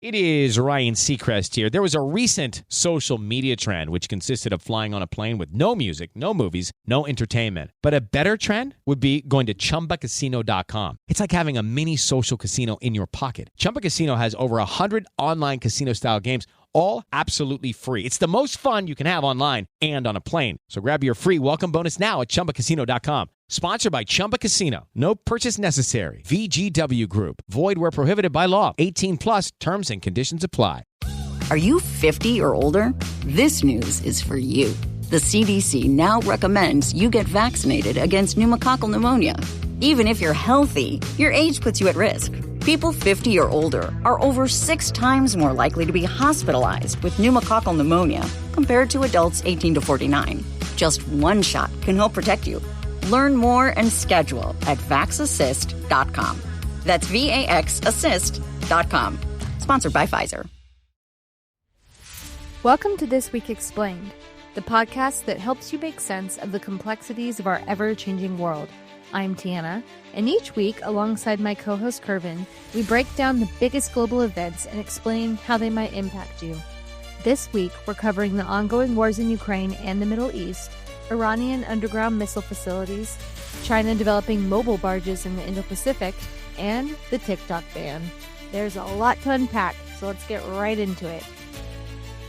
It is Ryan Seacrest here. There was a recent social media trend which consisted of flying on a plane with no music, no movies, no entertainment. But a better trend would be going to ChumbaCasino.com. It's like having a mini social casino in your pocket. Chumba Casino has over 100 online casino-style games, all absolutely free. It's the most fun you can have online and on a plane. So grab your free welcome bonus now at ChumbaCasino.com. Sponsored by Chumba Casino. No purchase necessary. VGW Group. Void where prohibited by law. 18 plus terms and conditions apply. Are you 50 or older? This news is for you. The CDC now recommends you get vaccinated against pneumococcal pneumonia. Even if you're healthy, your age puts you at risk. People 50 or older are over 6 times more likely to be hospitalized with pneumococcal pneumonia compared to adults 18 to 49. Just one shot can help protect you. Learn more and schedule at vaxassist.com. That's VAXassist.com. Sponsored by Pfizer. Welcome to This Week Explained, the podcast that helps you make sense of the complexities of our ever-changing world. I'm Tiana, and each week, alongside my co-host Kervin, we break down the biggest global events and explain how they might impact you. This week, we're covering the ongoing wars in Ukraine and the Middle East, Iranian underground missile facilities, China developing mobile barges in the Indo-Pacific, and the TikTok ban. There's a lot to unpack, so let's get right into it.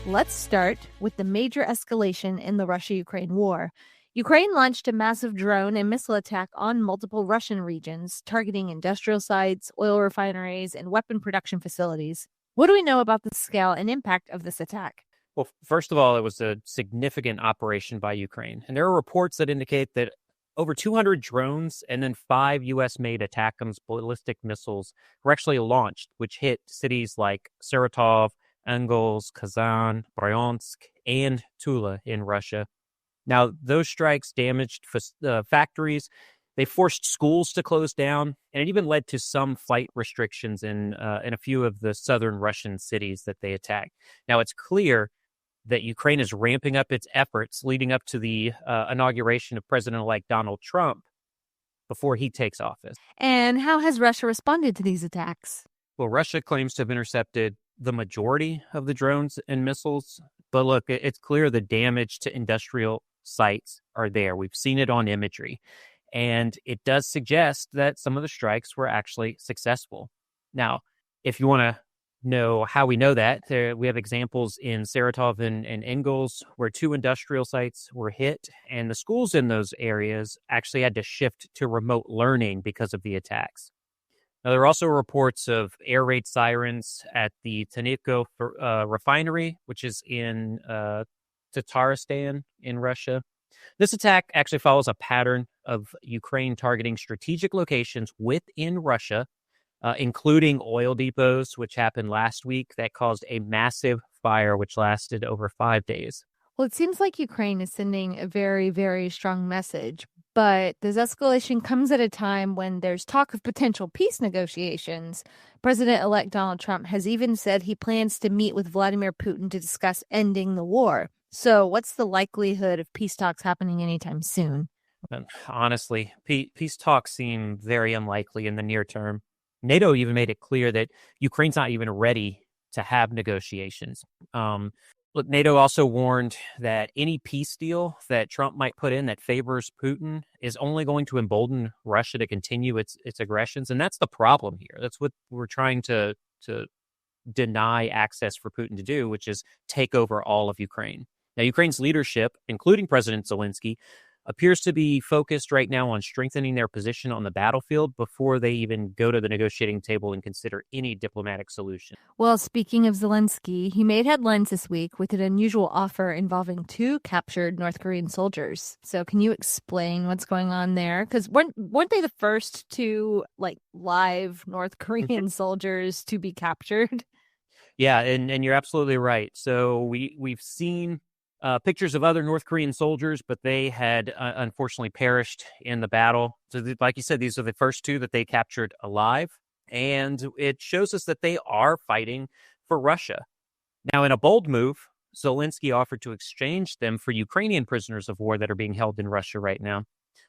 Let's start with the major escalation in the Russia-Ukraine war. Ukraine launched a massive drone and missile attack on multiple Russian regions, targeting industrial sites, oil refineries, and weapon production facilities. What do we know about the scale and impact of this attack? Well, first of all, it was a significant operation by Ukraine. And there are reports that indicate that over 200 drones and then 5 U.S.-made ATACMS ballistic missiles were actually launched, which hit cities like Saratov, Engels, Kazan, Bryansk, and Tula in Russia. Now, those strikes damaged factories. They forced schools to close down, and it even led to some flight restrictions in a few of the southern Russian cities that they attacked. Now, it's clear that Ukraine is ramping up its efforts leading up to the inauguration of President-elect Donald Trump before he takes office. And how has Russia responded to these attacks? Well, Russia claims to have intercepted the majority of the drones and missiles, but look, it's clear the damage to industrial sites are there. We've seen it on imagery, and it does suggest that some of the strikes were actually successful. Now, if you want to know how we know that, we have examples in Saratov and Engels where 2 industrial sites were hit, and the schools in those areas actually had to shift to remote learning because of the attacks. Now, there are also reports of air raid sirens at the Tanivko refinery, which is in Tatarstan in Russia. This attack actually follows a pattern of Ukraine targeting strategic locations within Russia, including oil depots, which happened last week that caused a massive fire, which lasted over 5 days. Well, it seems like Ukraine is sending a very, very strong message, but this escalation comes at a time when there's talk of potential peace negotiations. President-elect Donald Trump has even said he plans to meet with Vladimir Putin to discuss ending the war. So what's the likelihood of peace talks happening anytime soon? Honestly, peace talks seem very unlikely in the near term. NATO even made it clear that Ukraine's not even ready to have negotiations. Look, NATO also warned that any peace deal that Trump might put in that favors Putin is only going to embolden Russia to continue its aggressions. And that's the problem here. That's what we're trying to deny access for Putin to do, which is take over all of Ukraine. Now, Ukraine's leadership, including President Zelensky, appears to be focused right now on strengthening their position on the battlefield before they even go to the negotiating table and consider any diplomatic solution. Well, speaking of Zelensky, he made headlines this week with an unusual offer involving 2 captured North Korean soldiers. So can you explain what's going on there? Because weren't they the first 2 live North Korean soldiers to be captured? Yeah, and you're absolutely right. So we've seen pictures of other North Korean soldiers, but they had unfortunately perished in the battle. So like you said, these are the first 2 that they captured alive. And it shows us that they are fighting for Russia. Now, in a bold move, Zelensky offered to exchange them for Ukrainian prisoners of war that are being held in Russia right now.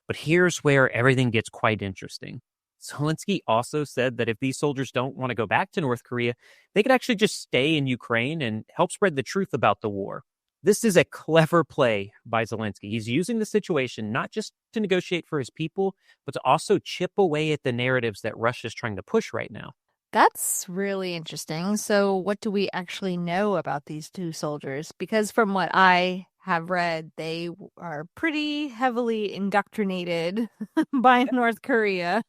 But here's where everything gets quite interesting. Zelensky also said that if these soldiers don't want to go back to North Korea, they could actually just stay in Ukraine and help spread the truth about the war. This is a clever play by Zelensky. He's using the situation not just to negotiate for his people, but to also chip away at the narratives that Russia's trying to push right now. That's really interesting. So, what do we actually know about these two soldiers? Because from what I have read, they are pretty heavily indoctrinated by North Korea.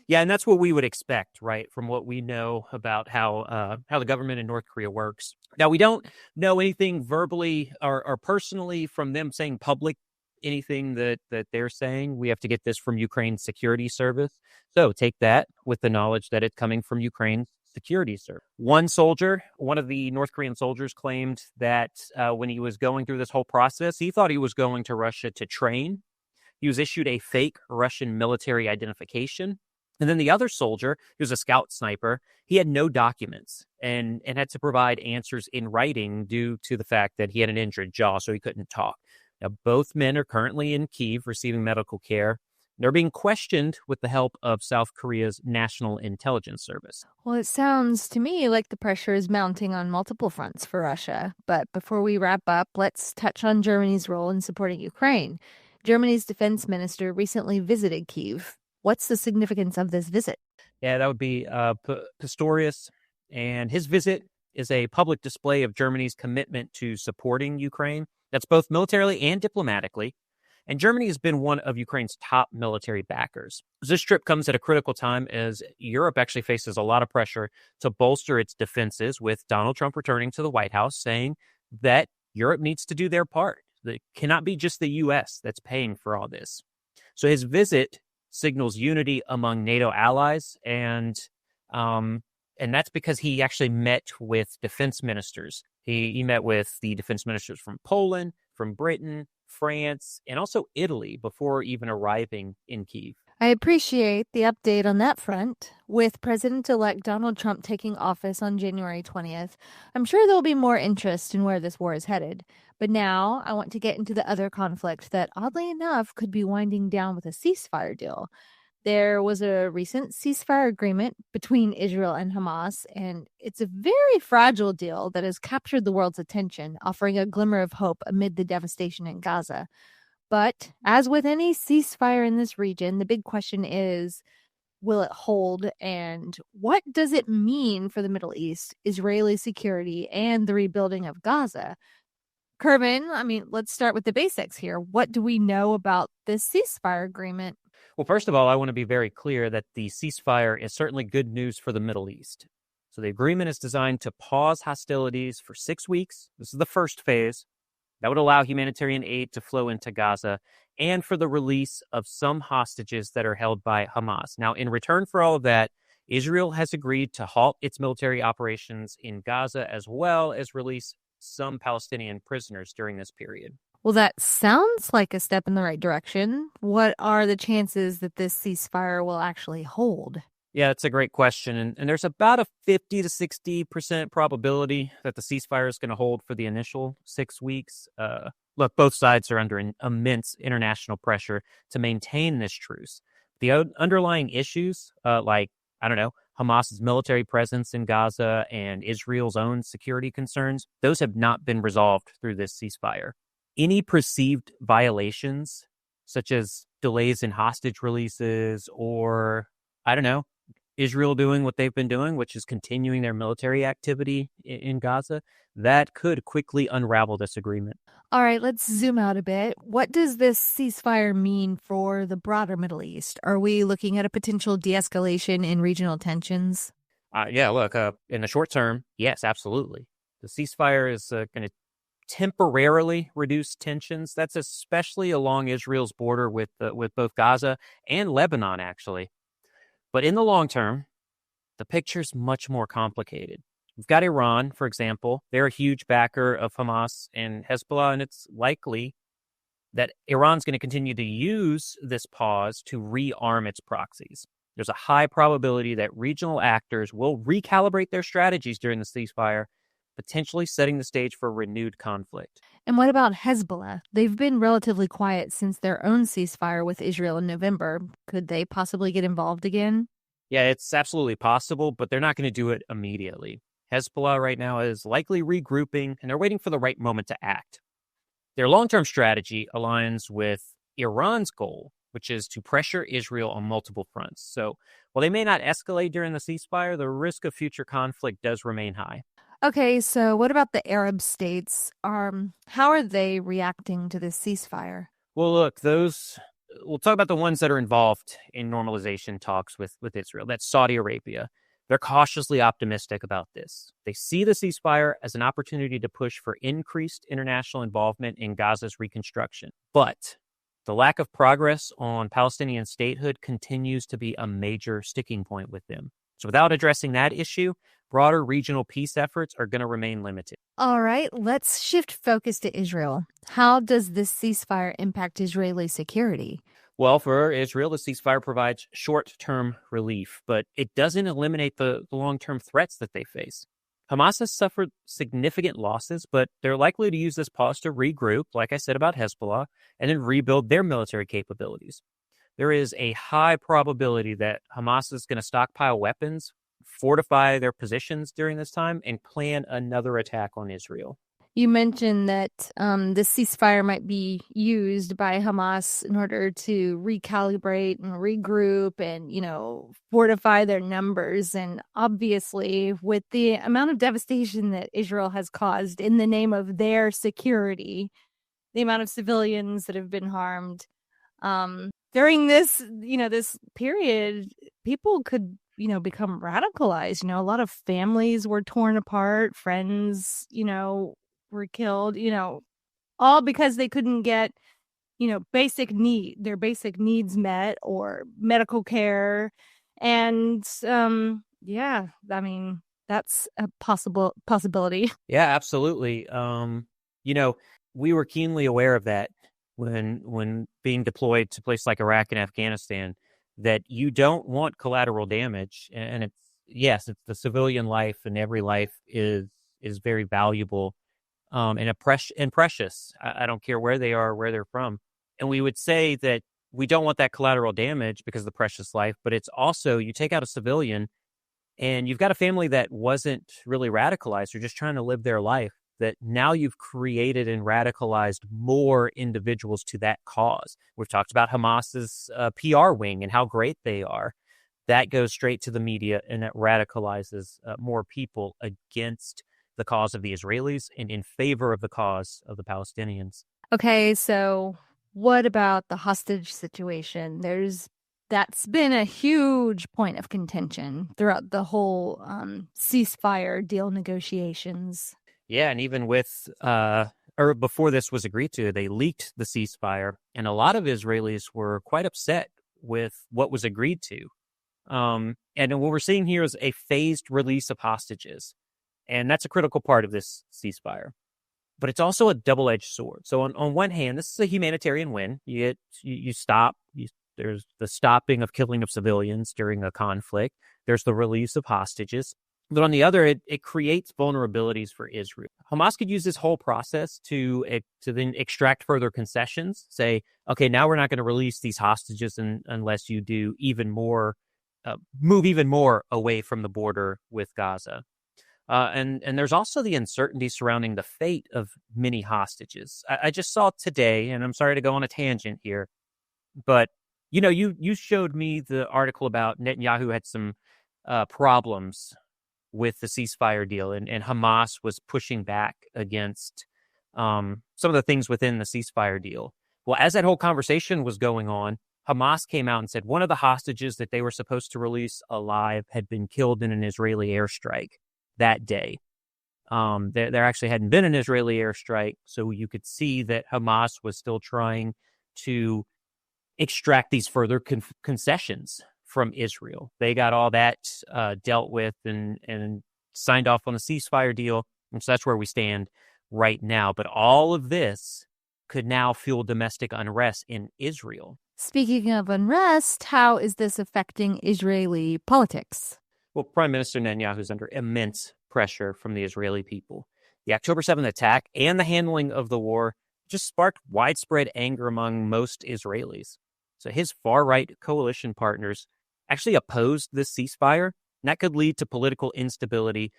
Yeah, and that's what we would expect, right, from what we know about how the government in North Korea works. Now, we don't know anything verbally or personally from them saying public anything that they're saying. We have to get this from Ukraine's security service. So take that with the knowledge that it's coming from Ukraine's security service. One of the North Korean soldiers claimed that when he was going through this whole process, he thought he was going to Russia to train. He was issued a fake Russian military identification. And then the other soldier, who was a scout sniper, he had no documents and had to provide answers in writing due to the fact that he had an injured jaw, so he couldn't talk. Now, both men are currently in Kyiv receiving medical care. They're being questioned with the help of South Korea's National Intelligence Service. Well, it sounds to me like the pressure is mounting on multiple fronts for Russia. But before we wrap up, let's touch on Germany's role in supporting Ukraine. Germany's defense minister recently visited Kyiv. What's the significance of this visit? Yeah, that would be Pistorius. And his visit is a public display of Germany's commitment to supporting Ukraine. That's both militarily and diplomatically. And Germany has been one of Ukraine's top military backers. This trip comes at a critical time as Europe actually faces a lot of pressure to bolster its defenses, with Donald Trump returning to the White House saying that Europe needs to do their part. It cannot be just the U.S. that's paying for all this. So his visit signals unity among NATO allies, and that's because he actually met with defense ministers. He met with the defense ministers from Poland, from Britain, France, and also Italy before even arriving in Kyiv. I appreciate the update on that front. With President-elect Donald Trump taking office on January 20th, I'm sure there'll be more interest in where this war is headed. But now I want to get into the other conflict that, oddly enough, could be winding down with a ceasefire deal. There was a recent ceasefire agreement between Israel and Hamas, and it's a very fragile deal that has captured the world's attention, offering a glimmer of hope amid the devastation in Gaza. But as with any ceasefire in this region, the big question is, will it hold? And what does it mean for the Middle East, Israeli security, and the rebuilding of Gaza? Kervin, let's start with the basics here. What do we know about this ceasefire agreement? Well, first of all, I want to be very clear that the ceasefire is certainly good news for the Middle East. So the agreement is designed to pause hostilities for 6 weeks. This is the first phase. That would allow humanitarian aid to flow into Gaza and for the release of some hostages that are held by Hamas. Now, in return for all of that, Israel has agreed to halt its military operations in Gaza as well as release some Palestinian prisoners during this period. Well, that sounds like a step in the right direction. What are the chances that this ceasefire will actually hold? Yeah, that's a great question. And there's about a 50 to 60% probability that the ceasefire is going to hold for the initial 6 weeks. Look, both sides are under immense international pressure to maintain this truce. The underlying issues, Hamas's military presence in Gaza and Israel's own security concerns, those have not been resolved through this ceasefire. Any perceived violations, such as delays in hostage releases or, Israel doing what they've been doing, which is continuing their military activity in Gaza, that could quickly unravel this agreement. All right, let's zoom out a bit. What does this ceasefire mean for the broader Middle East? Are we looking at a potential de-escalation in regional tensions? In the short term, yes, absolutely. The ceasefire is going to temporarily reduce tensions. That's especially along Israel's border with both Gaza and Lebanon, actually. But in the long term, the picture's much more complicated. We've got Iran, for example. They're a huge backer of Hamas and Hezbollah, and it's likely that Iran's going to continue to use this pause to rearm its proxies. There's a high probability that regional actors will recalibrate their strategies during the ceasefire, potentially setting the stage for renewed conflict. And what about Hezbollah? They've been relatively quiet since their own ceasefire with Israel in November. Could they possibly get involved again? Yeah, it's absolutely possible, but they're not going to do it immediately. Hezbollah right now is likely regrouping, and they're waiting for the right moment to act. Their long-term strategy aligns with Iran's goal, which is to pressure Israel on multiple fronts. So while they may not escalate during the ceasefire, the risk of future conflict does remain high. Okay, so what about the Arab states? How are they reacting to this ceasefire? Well, look, we'll talk about the ones that are involved in normalization talks with Israel. That's Saudi Arabia. They're cautiously optimistic about this. They see the ceasefire as an opportunity to push for increased international involvement in Gaza's reconstruction. But the lack of progress on Palestinian statehood continues to be a major sticking point with them. So without addressing that issue, broader regional peace efforts are going to remain limited. All right, let's shift focus to Israel. How does this ceasefire impact Israeli security? Well, for Israel, the ceasefire provides short-term relief, but it doesn't eliminate the long-term threats that they face. Hamas has suffered significant losses, but they're likely to use this pause to regroup, like I said about Hezbollah, and then rebuild their military capabilities. There is a high probability that Hamas is going to stockpile weapons, fortify their positions during this time, and plan another attack on Israel. You mentioned that the ceasefire might be used by Hamas in order to recalibrate and regroup and, fortify their numbers. And obviously, with the amount of devastation that Israel has caused in the name of their security, the amount of civilians that have been harmed, during this, this period, people could, become radicalized. A lot of families were torn apart, friends, were killed, all because they couldn't get, their basic needs met or medical care. And that's a possibility. Yeah, absolutely. We were keenly aware of that when being deployed to places like Iraq and Afghanistan, that you don't want collateral damage. And it's the civilian life, and every life is very valuable. And precious. I don't care where they are, where they're from. And we would say that we don't want that collateral damage because of the precious life, but it's also, you take out a civilian and you've got a family that wasn't really radicalized or just trying to live their life, that now you've created and radicalized more individuals to that cause. We've talked about Hamas's PR wing and how great they are. That goes straight to the media, and it radicalizes more people against the cause of the Israelis and in favor of the cause of the Palestinians. Okay, so what about the hostage situation? That's been a huge point of contention throughout the whole ceasefire deal negotiations. Yeah, and even before this was agreed to, they leaked the ceasefire, and a lot of Israelis were quite upset with what was agreed to. And what we're seeing here is a phased release of hostages. And that's a critical part of this ceasefire. But it's also a double-edged sword. So on one hand, this is a humanitarian win. You stop. There's the stopping of killing of civilians during a conflict. There's the release of hostages. But on the other, it creates vulnerabilities for Israel. Hamas could use this whole process to then extract further concessions. Say, okay, now we're not going to release these hostages unless you do even more, move even more away from the border with Gaza. And there's also the uncertainty surrounding the fate of many hostages. I just saw today, and I'm sorry to go on a tangent here, but you showed me the article about Netanyahu had some problems with the ceasefire deal, and Hamas was pushing back against some of the things within the ceasefire deal. Well, as that whole conversation was going on, Hamas came out and said one of the hostages that they were supposed to release alive had been killed in an Israeli airstrike that day. There actually hadn't been an Israeli airstrike, so you could see that Hamas was still trying to extract these further concessions from Israel. They got all that dealt with and signed off on the ceasefire deal, and so that's where we stand right now. But all of this could now fuel domestic unrest in Israel. Speaking of unrest, how is this affecting Israeli politics? Well, Prime Minister Netanyahu is under immense pressure from the Israeli people. The October 7th attack and the handling of the war just sparked widespread anger among most Israelis. So his far-right coalition partners actually opposed this ceasefire, and that could lead to political instability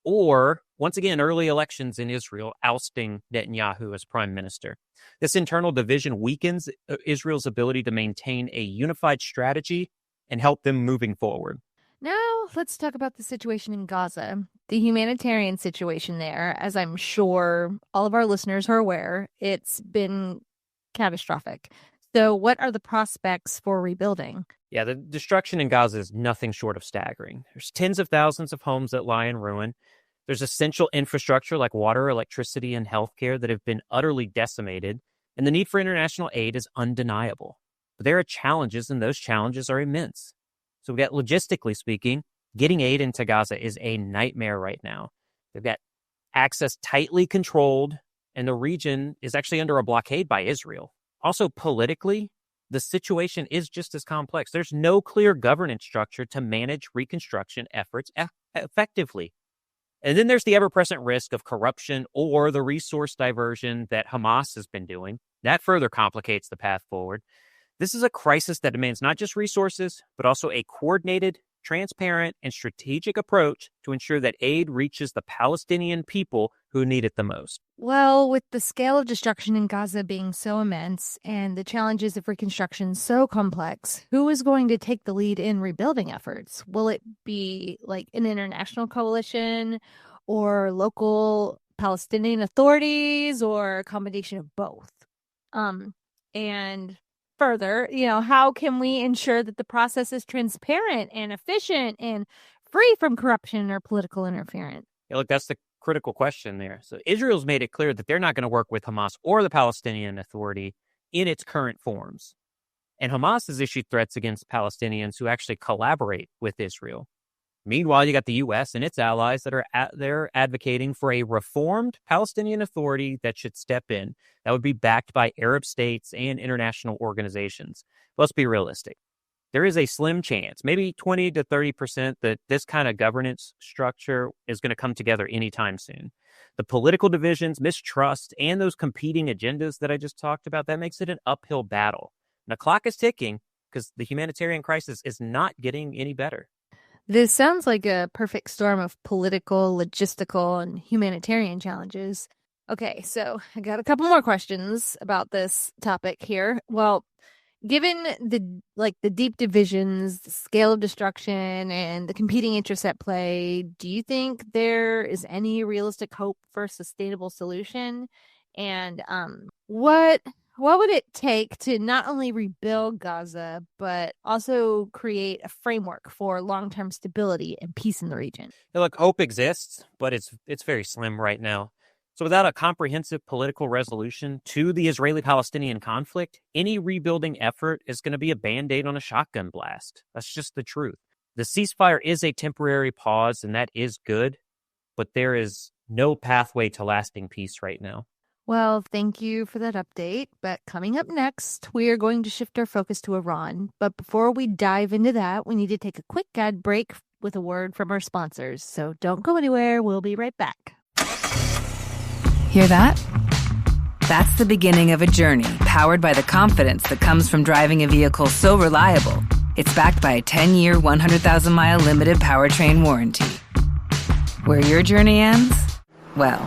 or, once again, early elections in Israel, ousting Netanyahu as prime minister. This internal division weakens Israel's ability to maintain a unified strategy and help them moving forward. Now, let's talk about the situation in Gaza. The humanitarian situation there, as I'm sure all of our listeners are aware, it's been catastrophic. So what are the prospects for rebuilding? Yeah, the destruction in Gaza is nothing short of staggering. There's tens of thousands of homes that lie in ruin. There's essential infrastructure like water, electricity, and healthcare that have been utterly decimated, and the need for international aid is undeniable. But there are challenges, and those challenges are immense. So we got, logistically speaking, getting aid into Gaza is a nightmare right now. They've got access tightly controlled, and the region is actually under a blockade by Israel. Also, politically, the situation is just as complex. There's no clear governance structure to manage reconstruction efforts effectively. And then there's the ever-present risk of corruption or the resource diversion that Hamas has been doing. That further complicates the path forward. This is a crisis that demands not just resources, but also a coordinated, transparent, and strategic approach to ensure that aid reaches the Palestinian people who need it the most. Well, with the scale of destruction in Gaza being so immense and the challenges of reconstruction so complex, who is going to take the lead in rebuilding efforts? Will it be like an international coalition or local Palestinian authorities or a combination of both? And further, how can we ensure that the process is transparent and efficient and free from corruption or political interference? Yeah, look, that's the critical question there. So Israel's made it clear that they're not going to work with Hamas or the Palestinian Authority in its current forms. And Hamas has issued threats against Palestinians who actually collaborate with Israel. Meanwhile, you got the U.S. and its allies that are they're advocating for a reformed Palestinian Authority that should step in. That would be backed by Arab states and international organizations. But let's be realistic. There is a slim chance, maybe 20 to 30%, that this kind of governance structure is going to come together anytime soon. The political divisions, mistrust, and those competing agendas that I just talked about, that makes it an uphill battle. And the clock is ticking because the humanitarian crisis is not getting any better. This sounds like a perfect storm of political, logistical, and humanitarian challenges. Okay, so I got a couple more questions about this topic here. Well, given the deep divisions, the scale of destruction, and the competing interests at play, do you think there is any realistic hope for a sustainable solution? And what would it take to not only rebuild Gaza, but also create a framework for long-term stability and peace in the region? Now, look, hope exists, but it's very slim right now. So without a comprehensive political resolution to the Israeli-Palestinian conflict, any rebuilding effort is going to be a Band-Aid on a shotgun blast. That's just the truth. The ceasefire is a temporary pause, and that is good, but there is no pathway to lasting peace right now. Well, thank you for that update. But coming up next, we are going to shift our focus to Iran. But before we dive into that, we need to take a quick ad break with a word from our sponsors. So don't go anywhere. We'll be right back. Hear that? That's the beginning of a journey powered by the confidence that comes from driving a vehicle so reliable. It's backed by a 10-year, 100,000-mile limited powertrain warranty. Where your journey ends? Well,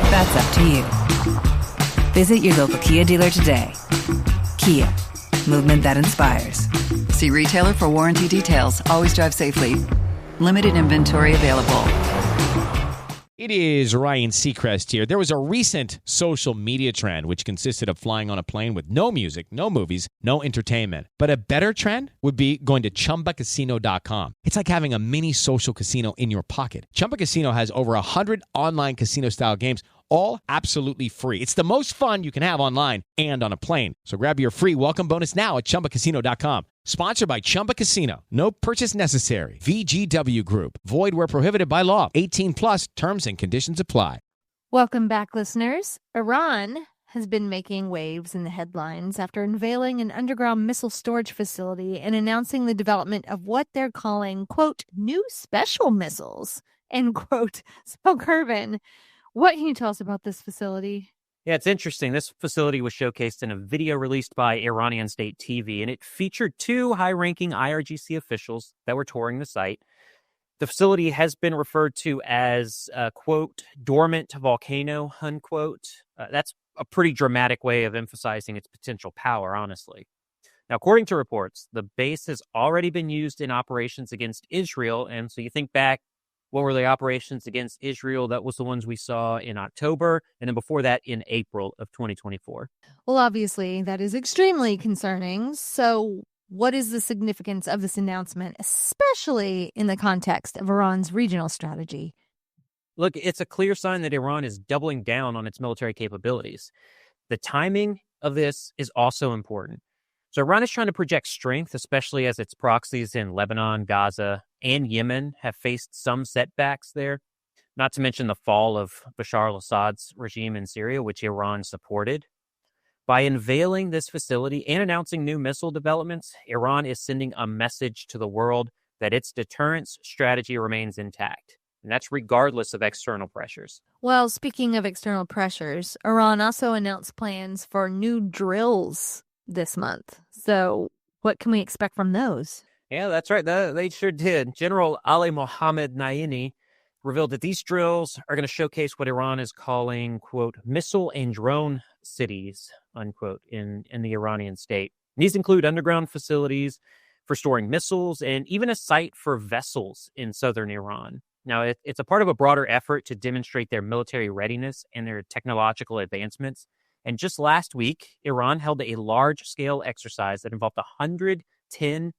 that's up to you. Visit your local Kia dealer today. Kia, movement that inspires. See retailer for warranty details. Always drive safely. Limited inventory available. It is Ryan Seacrest here. There was a recent social media trend which consisted of flying on a plane with no music, no movies, no entertainment. But a better trend would be going to ChumbaCasino.com. It's like having a mini social casino in your pocket. Chumba Casino has over 100 online casino-style games, all absolutely free. It's the most fun you can have online and on a plane. So grab your free welcome bonus now at ChumbaCasino.com. Sponsored by Chumba Casino. No purchase necessary. VGW Group. Void where prohibited by law. 18 plus. Terms and conditions apply. Welcome back, listeners. Iran has been making waves in the headlines after unveiling an underground missile storage facility and announcing the development of what they're calling, quote, new special missiles. end quote. So, Kervin, what can you tell us about this facility? Yeah, it's interesting. This facility was showcased in a video released by Iranian state TV, and it featured two high-ranking IRGC officials that were touring the site. The facility has been referred to as, quote, dormant volcano, unquote. That's a pretty dramatic way of emphasizing its potential power, honestly. Now, according to reports, the base has already been used in operations against Israel. And so you think back, what were the operations against Israel? That was the ones we saw in October, and then before that in April of 2024. Well, obviously, that is extremely concerning. So, what is the significance of this announcement, especially in the context of Iran's regional strategy? Look, it's a clear sign that Iran is doubling down on its military capabilities. The timing of this is also important. So Iran is trying to project strength, especially as its proxies in Lebanon, Gaza, and Yemen have faced some setbacks there, not to mention the fall of Bashar al-Assad's regime in Syria, which Iran supported. By unveiling this facility and announcing new missile developments, Iran is sending a message to the world that its deterrence strategy remains intact. And that's regardless of external pressures. Well, speaking of external pressures, Iran also announced plans for new drills this month. So what can we expect from those? Yeah, that's right. They sure did. General Ali Mohammed Naini revealed that these drills are going to showcase what Iran is calling, quote, missile and drone cities, unquote, in the Iranian state. And these include underground facilities for storing missiles and even a site for vessels in southern Iran. Now, it's a part of a broader effort to demonstrate their military readiness and their technological advancements. And just last week, Iran held a large-scale exercise that involved 110,000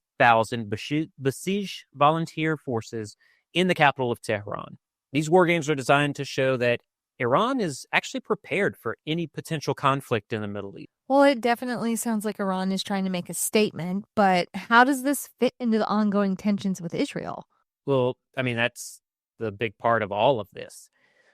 Basij volunteer forces in the capital of Tehran. These war games are designed to show that Iran is actually prepared for any potential conflict in the Middle East. Well, it definitely sounds like Iran is trying to make a statement, but how does this fit into the ongoing tensions with Israel? Well, I mean, that's the big part of all of this.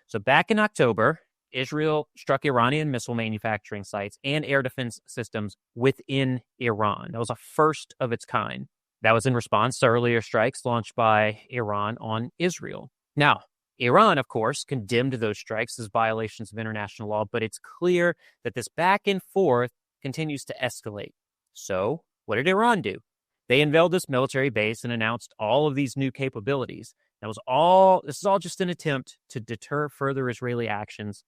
So back in October, Israel struck Iranian missile manufacturing sites and air defense systems within Iran. That was a first of its kind. That was in response to earlier strikes launched by Iran on Israel. Now, Iran, of course, condemned those strikes as violations of international law, but it's clear that this back and forth continues to escalate. So, what did Iran do? They unveiled this military base and announced all of these new capabilities. This is all just an attempt to deter further Israeli actions.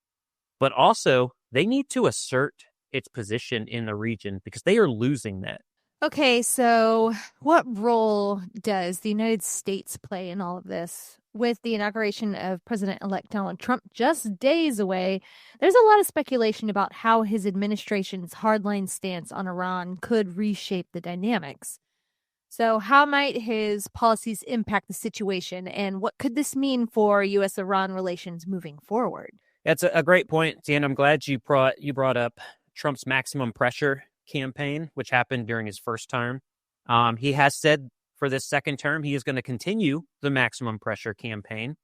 But also, they need to assert its position in the region because they are losing that. Okay, so what role does the United States play in all of this? With the inauguration of President-elect Donald Trump just days away, there's a lot of speculation about how his administration's hardline stance on Iran could reshape the dynamics. So how might his policies impact the situation, and what could this mean for U.S.-Iran relations moving forward? That's a great point, Dan. I'm glad you brought up Trump's maximum pressure campaign, which happened during his first term. He has said for this second term, he is going to continue the maximum pressure campaign.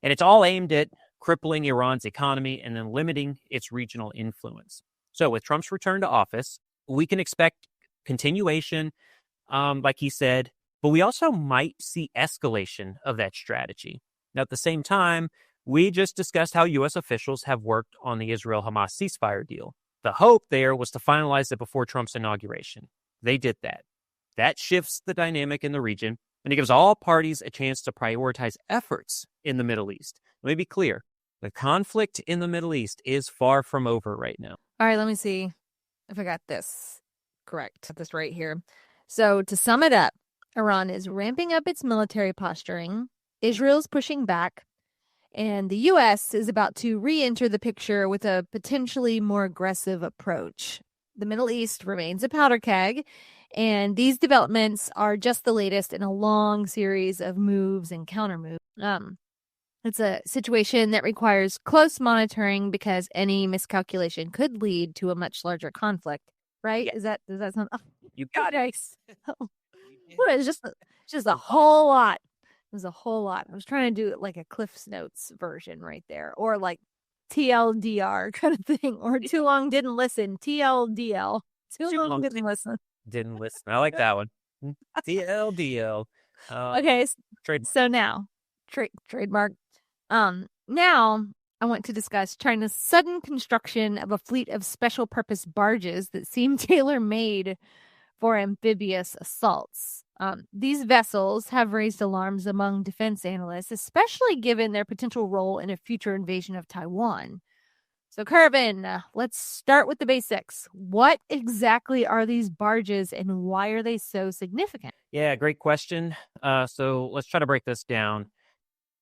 And it's all aimed at crippling Iran's economy and then limiting its regional influence. So with Trump's return to office, we can expect continuation, like he said, but we also might see escalation of that strategy. Now, at the same time, we just discussed how U.S. officials have worked on the Israel-Hamas ceasefire deal. The hope there was to finalize it before Trump's inauguration. They did that. That shifts the dynamic in the region, and it gives all parties a chance to prioritize efforts in the Middle East. Let me be clear. The conflict in the Middle East is far from over right now. All right, let me see if I got this correct. Got this right here. So to sum it up, Iran is ramping up its military posturing. Israel's pushing back. And the U.S. is about to re-enter the picture with a potentially more aggressive approach. The Middle East remains a powder keg, and these developments are just the latest in a long series of moves and countermoves. It's a situation that requires close monitoring because any miscalculation could lead to a much larger conflict, right? Yeah. Does that sound? Oh, you got it. Oh. It's just a whole lot. It was a whole lot. I was trying to do it like a Cliff's Notes version right there, or like TLDR kind of thing, or too long didn't listen. TLDL. Too long didn't listen. Didn't listen. I like that one. TLDL. Okay, so now Trademark. Now I want to discuss China's sudden construction of a fleet of special purpose barges that seem tailor-made for amphibious assaults. These vessels have raised alarms among defense analysts, especially given their potential role in a future invasion of Taiwan. So, Kervin, let's start with the basics. What exactly are these barges and why are they so significant? Yeah, great question. So let's try to break this down.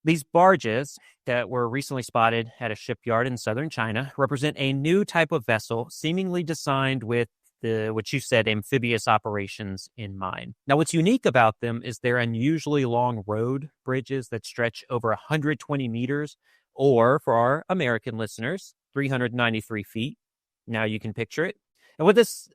These barges that were recently spotted at a shipyard in southern China represent a new type of vessel seemingly designed with what you said, amphibious operations in mind. Now, what's unique about them is their unusually long road bridges that stretch over 120 meters, or for our American listeners, 393 feet. Now you can picture it. And what this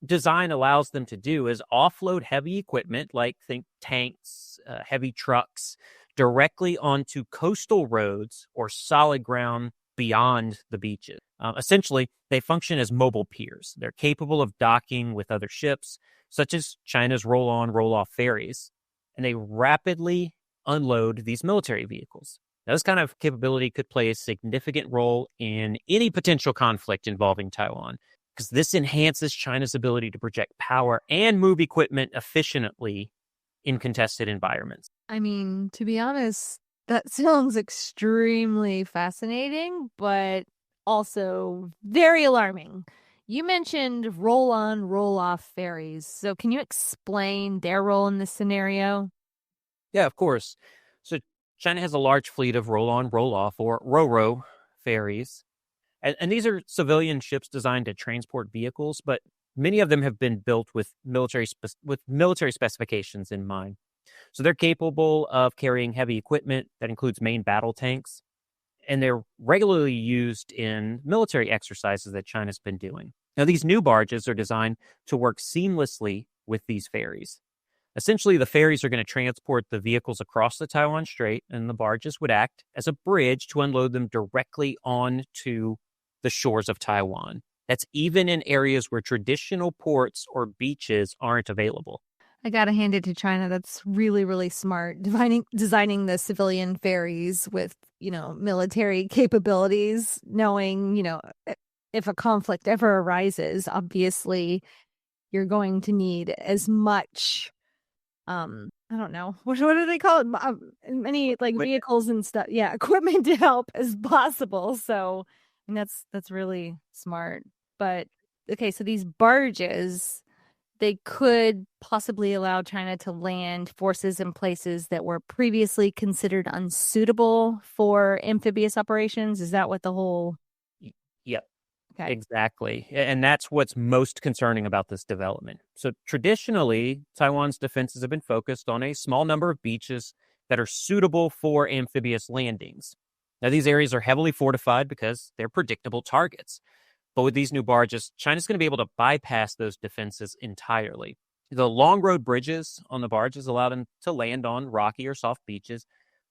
design allows them to do is offload heavy equipment, like think tanks, heavy trucks, directly onto coastal roads or solid ground beyond the beaches. Essentially, they function as mobile piers. They're capable of docking with other ships, such as China's roll-on, roll-off ferries, and they rapidly unload these military vehicles. Now, this kind of capability could play a significant role in any potential conflict involving Taiwan, because this enhances China's ability to project power and move equipment efficiently in contested environments. I mean, to be honest, that sounds extremely fascinating, but also very alarming. You mentioned roll-on, roll-off ferries. So can you explain their role in this scenario? Yeah, of course. So China has a large fleet of roll-on, roll-off, or ro-ro ferries. And these are civilian ships designed to transport vehicles, but many of them have been built with military specifications in mind. So they're capable of carrying heavy equipment that includes main battle tanks, and they're regularly used in military exercises that China's been doing. Now, these new barges are designed to work seamlessly with these ferries. Essentially, the ferries are going to transport the vehicles across the Taiwan Strait, and the barges would act as a bridge to unload them directly onto the shores of Taiwan. That's even in areas where traditional ports or beaches aren't available. I gotta hand it to China. That's really, really smart. Designing the civilian ferries with, military capabilities, knowing, if a conflict ever arises, obviously you're going to need as much, I don't know, what do they call it? Many vehicles and stuff. Yeah, equipment to help as possible. So, and that's really smart. But okay, so these barges, they could possibly allow China to land forces in places that were previously considered unsuitable for amphibious operations. Is that what the whole... Yep. Okay. Exactly. And that's what's most concerning about this development. So traditionally, Taiwan's defenses have been focused on a small number of beaches that are suitable for amphibious landings. Now, these areas are heavily fortified because they're predictable targets. But with these new barges, China's going to be able to bypass those defenses entirely. The long road bridges on the barges allow them to land on rocky or soft beaches,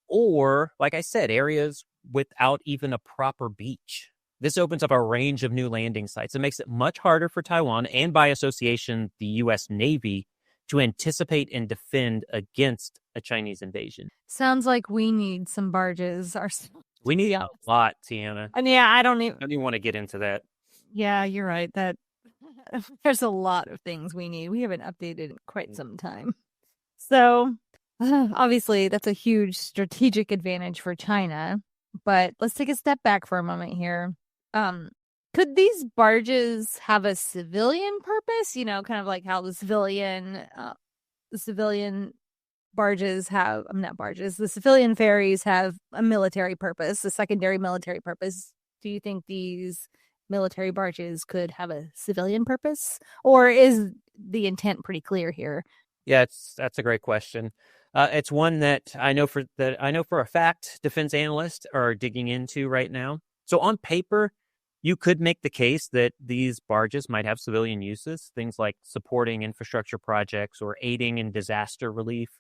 or, like I said, areas without even a proper beach. This opens up a range of new landing sites. It makes it much harder for Taiwan, and by association, the U.S. Navy, to anticipate and defend against a Chinese invasion. Sounds like we need some barges. We need a lot, Tiana. And yeah, I don't even want to get into that. Yeah, you're right. That there's a lot of things we need. We haven't updated in quite some time. So obviously that's a huge strategic advantage for China. But let's take a step back for a moment here. Could these barges have a civilian purpose? Kind of like how the civilian barges have, not barges, the civilian ferries have a military purpose, a secondary military purpose. Do you think these military barges could have a civilian purpose, or is the intent pretty clear here? Yeah, that's a great question. It's one that I know for a fact defense analysts are digging into right now. So on paper, you could make the case that these barges might have civilian uses, things like supporting infrastructure projects or aiding in disaster relief.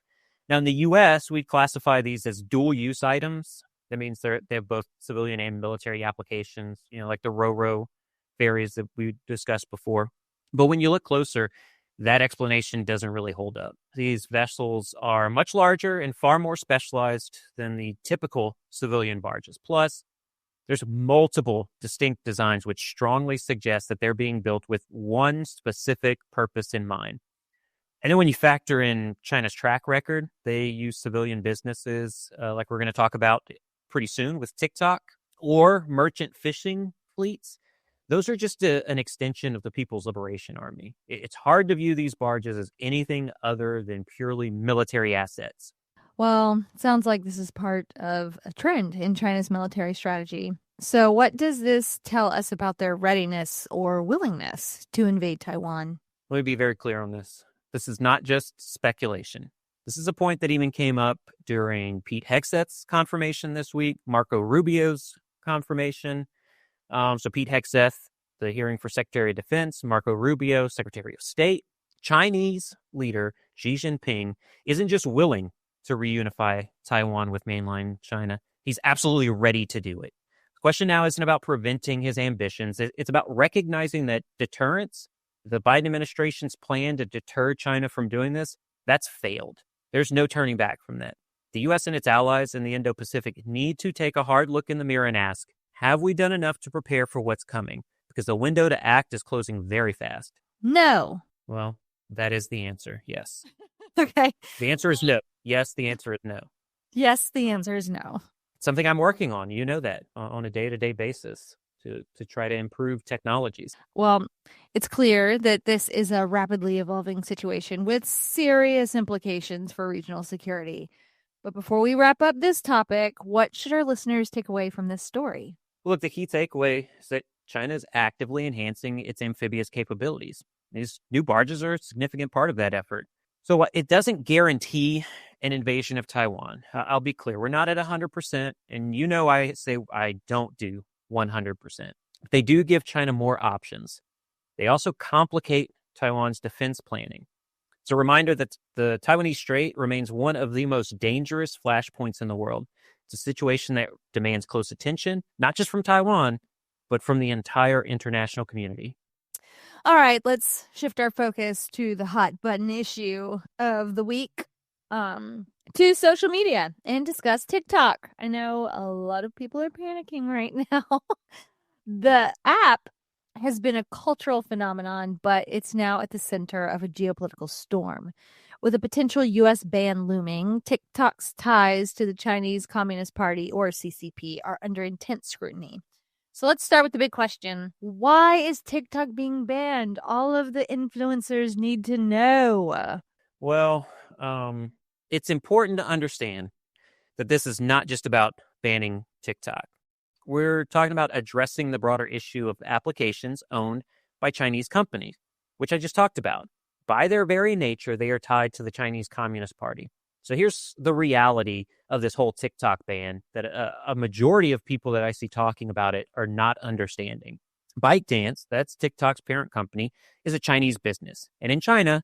Now in the U.S., we'd classify these as dual-use items. That means they have both civilian and military applications, like the ro-ro ferries that we discussed before. But when you look closer, that explanation doesn't really hold up. These vessels are much larger and far more specialized than the typical civilian barges. Plus, there's multiple distinct designs which strongly suggest that they're being built with one specific purpose in mind. And then when you factor in China's track record, they use civilian businesses, like we're going to talk about pretty soon with TikTok, or merchant fishing fleets. Those are just an extension of the People's Liberation Army. It's hard to view these barges as anything other than purely military assets. Well, it sounds like this is part of a trend in China's military strategy. So what does this tell us about their readiness or willingness to invade Taiwan? Let me be very clear on this. This is not just speculation. This is a point that even came up during Pete Hegseth's confirmation this week, Marco Rubio's confirmation. So Pete Hegseth, the hearing for Secretary of Defense, Marco Rubio, Secretary of State. Chinese leader Xi Jinping isn't just willing to reunify Taiwan with mainland China. He's absolutely ready to do it. The question now isn't about preventing his ambitions. It's about recognizing that deterrence, the Biden administration's plan to deter China from doing this, that's failed. There's no turning back from that. The U.S. and its allies in the Indo-Pacific need to take a hard look in the mirror and ask, have we done enough to prepare for what's coming? Because the window to act is closing very fast. No. Well, that is the answer, yes. Okay. The answer is no. Yes, the answer is no. Yes, the answer is no. It's something I'm working on. You know that on a day-to-day basis to try to improve technologies. Well, it's clear that this is a rapidly evolving situation with serious implications for regional security. But before we wrap up this topic, what should our listeners take away from this story? Look, the key takeaway is that China is actively enhancing its amphibious capabilities. These new barges are a significant part of that effort. So it doesn't guarantee an invasion of Taiwan. I'll be clear. We're not at 100%. And you know I say I don't do 100%. They do give China more options. They also complicate Taiwan's defense planning. It's a reminder that the Taiwanese Strait remains one of the most dangerous flashpoints in the world. It's a situation that demands close attention, not just from Taiwan, but from the entire international community. All right, let's shift our focus to the hot button issue of the week, to social media, and discuss TikTok. I know a lot of people are panicking right now. The app has been a cultural phenomenon, but it's now at the center of a geopolitical storm. With a potential U.S. ban looming, TikTok's ties to the Chinese Communist Party, or CCP, are under intense scrutiny. So let's start with the big question. Why is TikTok being banned? All of the influencers need to know. Well, it's important to understand that this is not just about banning TikTok. We're talking about addressing the broader issue of applications owned by Chinese companies, which I just talked about. By their very nature, they are tied to the Chinese Communist Party. So here's the reality of this whole TikTok ban that a majority of people that I see talking about it are not understanding. ByteDance, that's TikTok's parent company, is a Chinese business. And in China,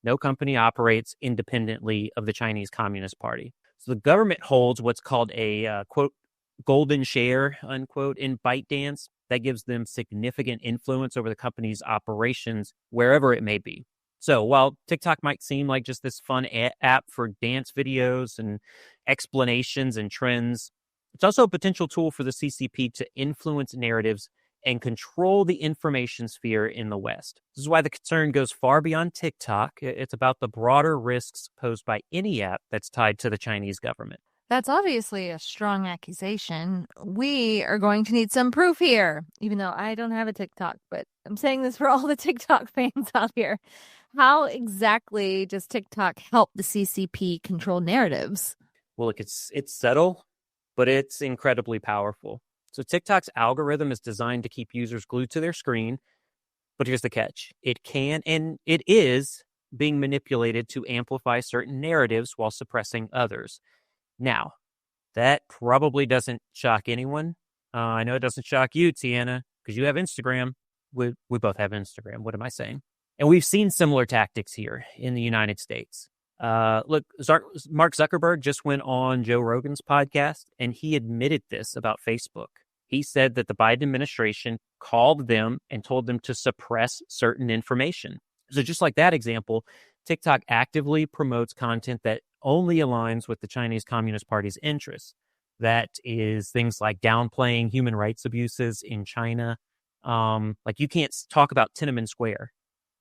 no company operates independently of the Chinese Communist Party. So the government holds what's called a, quote, golden share, unquote, in ByteDance. That gives them significant influence over the company's operations, wherever it may be. So while TikTok might seem like just this fun app for dance videos and explanations and trends, it's also a potential tool for the CCP to influence narratives and control the information sphere in the West. This is why the concern goes far beyond TikTok. It's about the broader risks posed by any app that's tied to the Chinese government. That's obviously a strong accusation. We are going to need some proof here, even though I don't have a TikTok, but I'm saying this for all the TikTok fans out here. How exactly does TikTok help the CCP control narratives? Well, look, it's subtle, but it's incredibly powerful. So TikTok's algorithm is designed to keep users glued to their screen. But here's the catch. It can, and it is, being manipulated to amplify certain narratives while suppressing others. Now, that probably doesn't shock anyone. I know it doesn't shock you, Tiana, because you have Instagram. We both have Instagram. What am I saying? And we've seen similar tactics here in the United States. Look, Mark Zuckerberg just went on Joe Rogan's podcast, and he admitted this about Facebook. He said that the Biden administration called them and told them to suppress certain information. So just like that example, TikTok actively promotes content that only aligns with the Chinese Communist Party's interests. That is things like downplaying human rights abuses in China. Like you can't talk about Tiananmen Square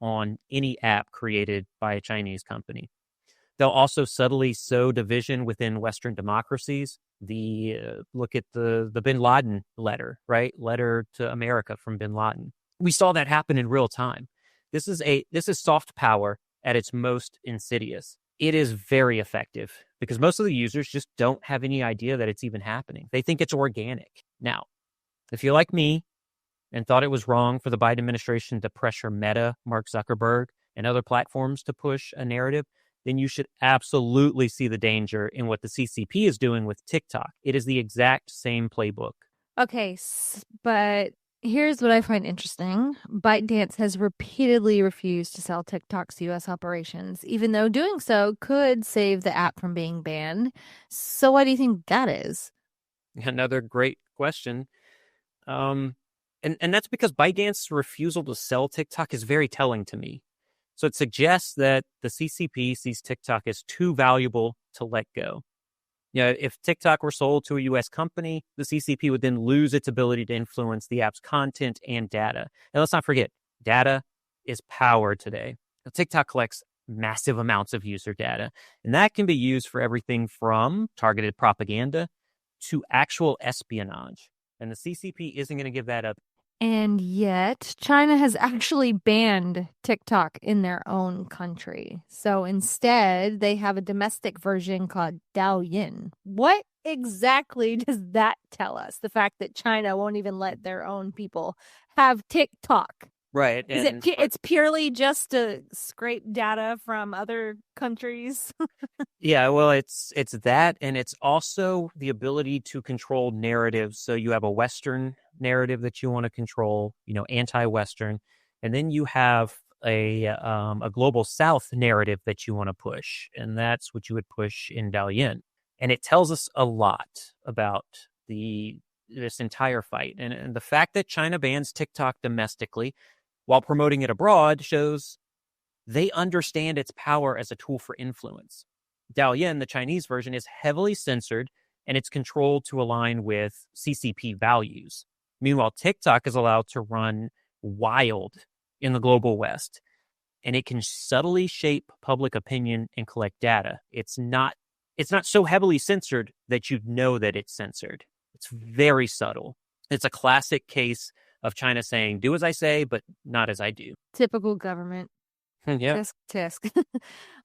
on any app created by a Chinese company. They'll also subtly sow division within Western democracies. Look at the Bin Laden letter, right? Letter to America from Bin Laden. We saw that happen in real time. This is soft power at its most insidious. It is very effective because most of the users just don't have any idea that it's even happening. They think it's organic. Now, if you're like me and thought it was wrong for the Biden administration to pressure Meta, Mark Zuckerberg, and other platforms to push a narrative, then you should absolutely see the danger in what the CCP is doing with TikTok. It is the exact same playbook. Okay, but here's what I find interesting. ByteDance has repeatedly refused to sell TikTok's U.S. operations, even though doing so could save the app from being banned. So why do you think that is? Another great question. And that's because ByteDance's refusal to sell TikTok is very telling to me. So it suggests that the CCP sees TikTok as too valuable to let go. If TikTok were sold to a U.S. company, the CCP would then lose its ability to influence the app's content and data. And let's not forget, data is power today. Now, TikTok collects massive amounts of user data, and that can be used for everything from targeted propaganda to actual espionage. And the CCP isn't going to give that up. And yet, China has actually banned TikTok in their own country. So instead, they have a domestic version called Douyin. What exactly does that tell us? The fact that China won't even let their own people have TikTok. Right. It's purely just to scrape data from other countries? Yeah, well, it's that, and it's also the ability to control narratives. So you have a Western narrative that you want to control, anti-Western, and then you have a global South narrative that you want to push, and that's what you would push in Douyin. And it tells us a lot about this entire fight, and the fact that China bans TikTok domestically while promoting it abroad shows they understand its power as a tool for influence. Douyin, the Chinese version, is heavily censored, and it's controlled to align with CCP values. Meanwhile, TikTok is allowed to run wild in the global West, and it can subtly shape public opinion and collect data. It's not so heavily censored that you'd know that it's censored. It's very subtle. It's a classic case of China saying, do as I say, but not as I do. Typical government. Yeah. Tisk.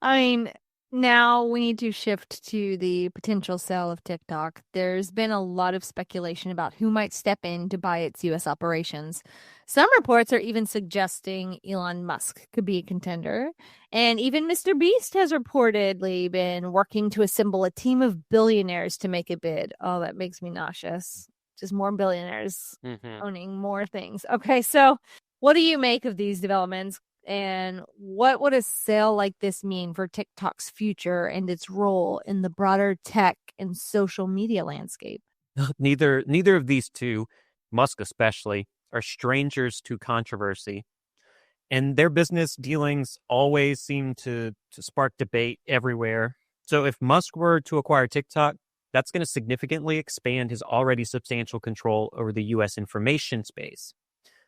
I mean, now we need to shift to the potential sale of TikTok. There's been a lot of speculation about who might step in to buy its U.S. operations. Some reports are even suggesting Elon Musk could be a contender. And even Mr. Beast has reportedly been working to assemble a team of billionaires to make a bid. Oh, that makes me nauseous. Just more billionaires owning more things. Okay, so what do you make of these developments? And what would a sale like this mean for TikTok's future and its role in the broader tech and social media landscape? Neither of these two, Musk especially, are strangers to controversy. And their business dealings always seem to spark debate everywhere. So if Musk were to acquire TikTok, that's going to significantly expand his already substantial control over the U.S. information space.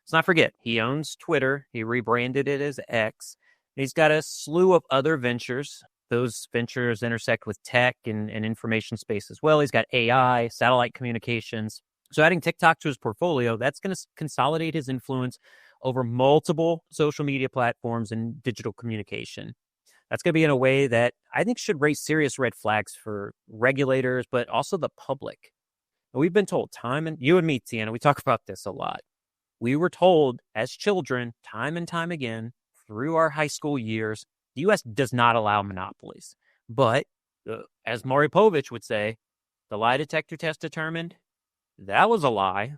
Let's not forget, he owns Twitter. He rebranded it as X. He's got a slew of other ventures. Those ventures intersect with tech and information space as well. He's got AI, satellite communications. So adding TikTok to his portfolio, that's going to consolidate his influence over multiple social media platforms and digital communication. That's going to be in a way that I think should raise serious red flags for regulators, but also the public. And we've been told you and me, Tiana, we talk about this a lot. We were told as children, time and time again, through our high school years, the U.S. does not allow monopolies. But as Maury Povich would say, the lie detector test determined that was a lie.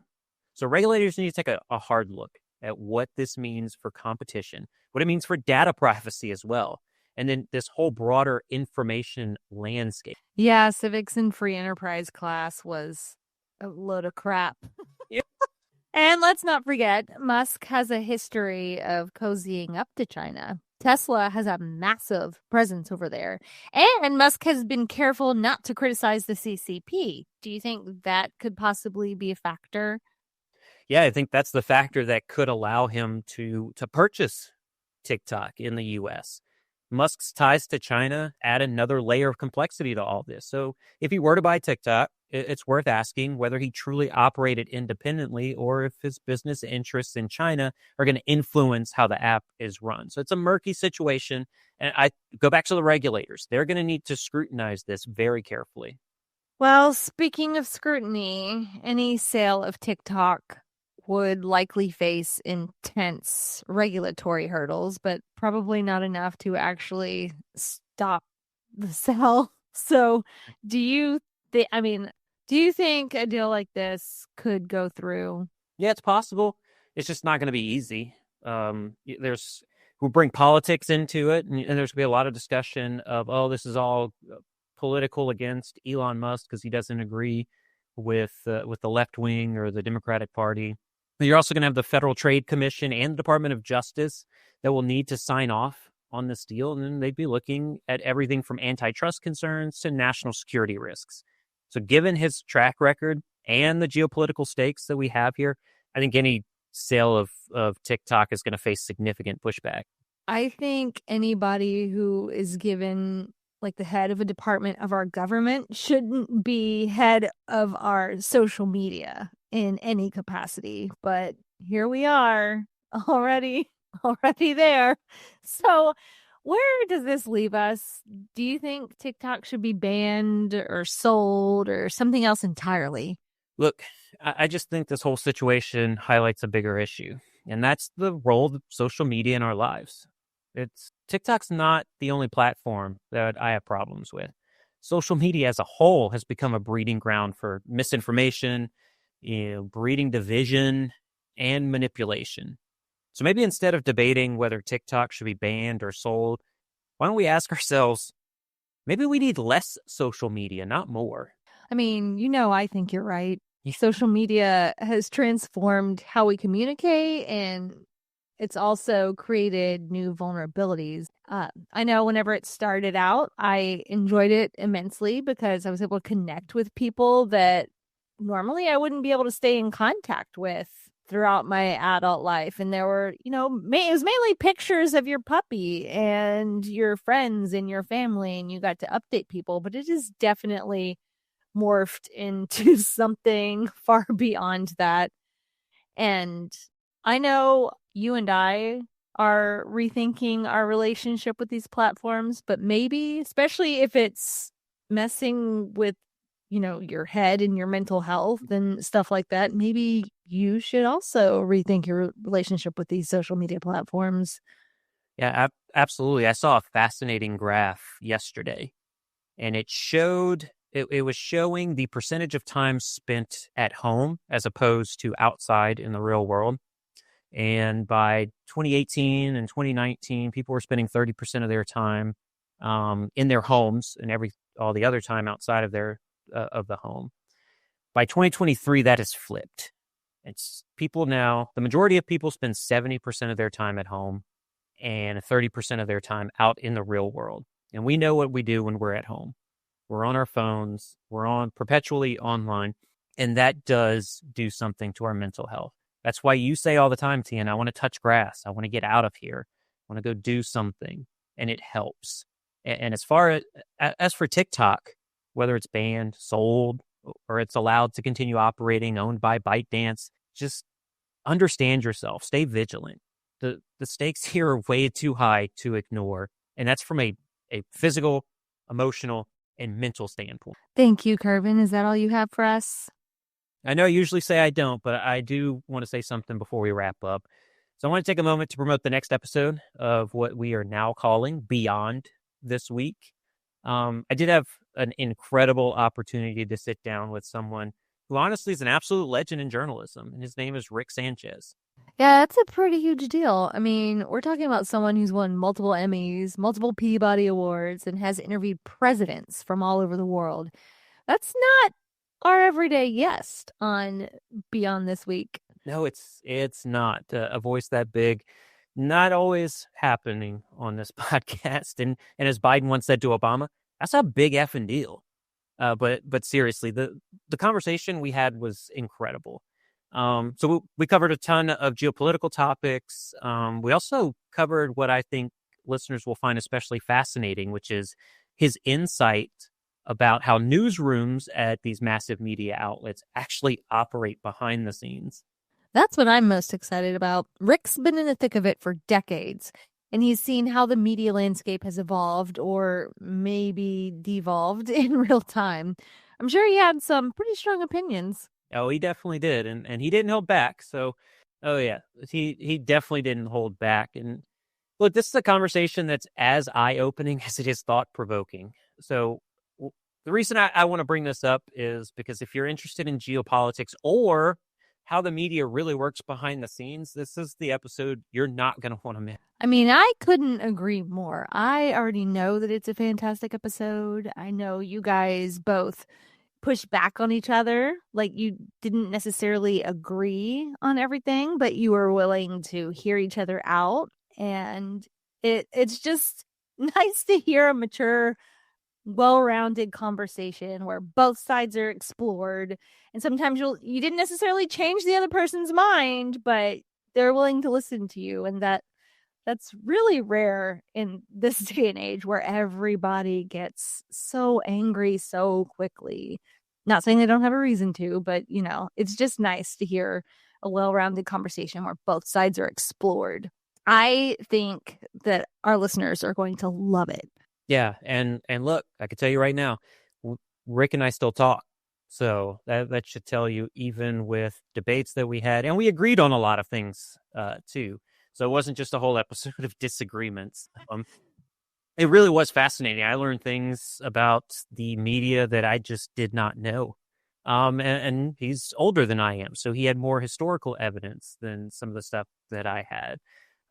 So regulators need to take a hard look at what this means for competition, what it means for data privacy as well. And then this whole broader information landscape. Yeah, civics and free enterprise class was a load of crap. Yeah. And let's not forget, Musk has a history of cozying up to China. Tesla has a massive presence over there. And Musk has been careful not to criticize the CCP. Do you think that could possibly be a factor? Yeah, I think that's the factor that could allow him to purchase TikTok in the US. Musk's ties to China add another layer of complexity to all this. So if he were to buy TikTok, it's worth asking whether he truly operated independently or if his business interests in China are going to influence how the app is run. So it's a murky situation. And I go back to the regulators. They're going to need to scrutinize this very carefully. Well, speaking of scrutiny, any sale of TikTok would likely face intense regulatory hurdles, but probably not enough to actually stop the sale. So, do you think a deal like this could go through? Yeah, it's possible. It's just not going to be easy. We'll bring politics into it, and there's going to be a lot of discussion of, oh, this is all political against Elon Musk because he doesn't agree with the left wing or the Democratic Party. But you're also going to have the Federal Trade Commission and the Department of Justice that will need to sign off on this deal, and then they'd be looking at everything from antitrust concerns to national security risks. So given his track record and the geopolitical stakes that we have here, I think any sale of TikTok is going to face significant pushback. I think anybody who is given like the head of a department of our government shouldn't be head of our social media in any capacity. But here we are already there. So where does this leave us? Do you think TikTok should be banned or sold or something else entirely? Look, I just think this whole situation highlights a bigger issue, and that's the role of social media in our lives. TikTok's not the only platform that I have problems with. Social media as a whole has become a breeding ground for misinformation, breeding division, and manipulation. So maybe instead of debating whether TikTok should be banned or sold, why don't we ask ourselves, maybe we need less social media, not more. I mean, I think you're right. Social media has transformed how we communicate, and it's also created new vulnerabilities. I know whenever it started out, I enjoyed it immensely because I was able to connect with people that normally I wouldn't be able to stay in contact with throughout my adult life. And there were, it was mainly pictures of your puppy and your friends and your family, and you got to update people. But it is definitely morphed into something far beyond that. And I know you and I are rethinking our relationship with these platforms, but maybe, especially if it's messing with, your head and your mental health and stuff like that, maybe you should also rethink your relationship with these social media platforms. Yeah, absolutely. I saw a fascinating graph yesterday, and it was showing the percentage of time spent at home as opposed to outside in the real world. And by 2018 and 2019, people were spending 30% of their time in their homes and all the other time outside of the home. By 2023, that has flipped. It's people now, the majority of people spend 70% of their time at home and 30% of their time out in the real world. And we know what we do when we're at home. We're on our phones, we're perpetually online, and that does do something to our mental health. That's why you say all the time, Tian, I want to touch grass. I want to get out of here. I want to go do something, and it helps. And as far as for TikTok, whether it's banned, sold, or it's allowed to continue operating, owned by ByteDance, just understand yourself. Stay vigilant. The stakes here are way too high to ignore, and that's from a physical, emotional, and mental standpoint. Thank you, Kervin. Is that all you have for us? I know I usually say I don't, but I do want to say something before we wrap up. So I want to take a moment to promote the next episode of what we are now calling Beyond This Week. I did have an incredible opportunity to sit down with someone who honestly is an absolute legend in journalism, and his name is Rick Sanchez. Yeah, that's a pretty huge deal. I mean, we're talking about someone who's won multiple Emmys, multiple Peabody Awards, and has interviewed presidents from all over the world. That's not our everyday guest on Beyond This Week. No, it's not. A voice that big Not always happening on this podcast. And as Biden once said to Obama, that's a big effing deal. But seriously, the conversation we had was incredible. So we covered a ton of geopolitical topics. We also covered what I think listeners will find especially fascinating, which is his insight about how newsrooms at these massive media outlets actually operate behind the scenes. That's what I'm most excited about. Rick's been in the thick of it for decades, and he's seen how the media landscape has evolved or maybe devolved in real time. I'm sure he had some pretty strong opinions. Oh, he definitely did, and he didn't hold back. So, oh yeah, he definitely didn't hold back. And look, this is a conversation that's as eye-opening as it is thought-provoking. So the reason I want to bring this up is because if you're interested in geopolitics or how the media really works behind the scenes, this is the episode you're not going to want to miss. I mean, I couldn't agree more. I already know that it's a fantastic episode. I know you guys both push back on each other. Like, you didn't necessarily agree on everything, but you were willing to hear each other out. And it's just nice to hear a mature, well-rounded conversation where both sides are explored. And sometimes you didn't necessarily change the other person's mind, but they're willing to listen to you. And that's really rare in this day and age where everybody gets so angry so quickly. Not saying they don't have a reason to, but it's just nice to hear a well-rounded conversation where both sides are explored. I think that our listeners are going to love it. Yeah, and look, I can tell you right now, Rick and I still talk. So that should tell you, even with debates that we had, and we agreed on a lot of things too. So it wasn't just a whole episode of disagreements. It really was fascinating. I learned things about the media that I just did not know. And he's older than I am, so he had more historical evidence than some of the stuff that I had.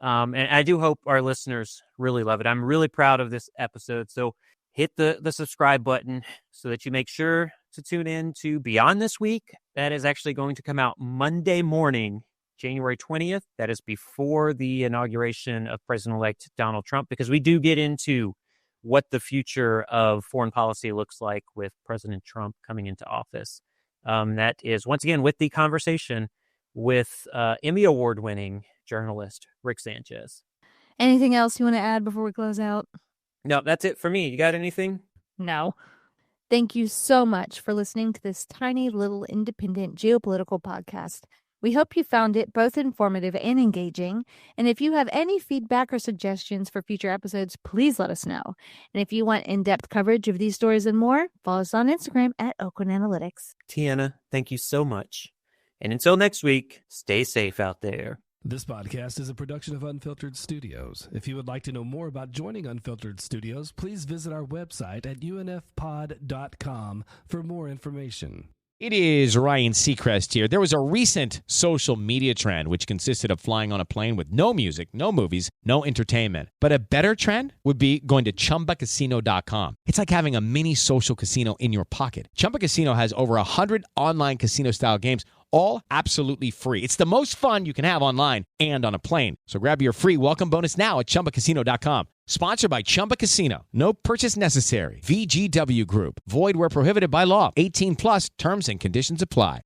And I do hope our listeners really love it. I'm really proud of this episode. So hit the subscribe button so that you make sure to tune in to Beyond This Week. That is actually going to come out Monday morning, January 20th. That is before the inauguration of President-elect Donald Trump, because we do get into what the future of foreign policy looks like with President Trump coming into office. That is, once again, with the conversation with Emmy Award-winning journalist Rick Sanchez. Anything else you want to add before we close out? No, that's it for me. You got anything? No. Thank you so much for listening to this tiny little independent geopolitical podcast. We hope you found it both informative and engaging. And if you have any feedback or suggestions for future episodes, please let us know. And if you want in-depth coverage of these stories and more, follow us on Instagram at Oakland Analytics. Tiana, thank you so much. And until next week, stay safe out there. This podcast is a production of Unfiltered Studios. If you would like to know more about joining Unfiltered Studios, please visit our website at unfpod.com for more information. It is Ryan Seacrest here. There was a recent social media trend which consisted of flying on a plane with no music, no movies, no entertainment. But a better trend would be going to ChumbaCasino.com. It's like having a mini social casino in your pocket. Chumba Casino has over 100 online casino-style games, all absolutely free. It's the most fun you can have online and on a plane. So grab your free welcome bonus now at ChumbaCasino.com. Sponsored by Chumba Casino. No purchase necessary. VGW Group. Void where prohibited by law. 18 plus terms and conditions apply.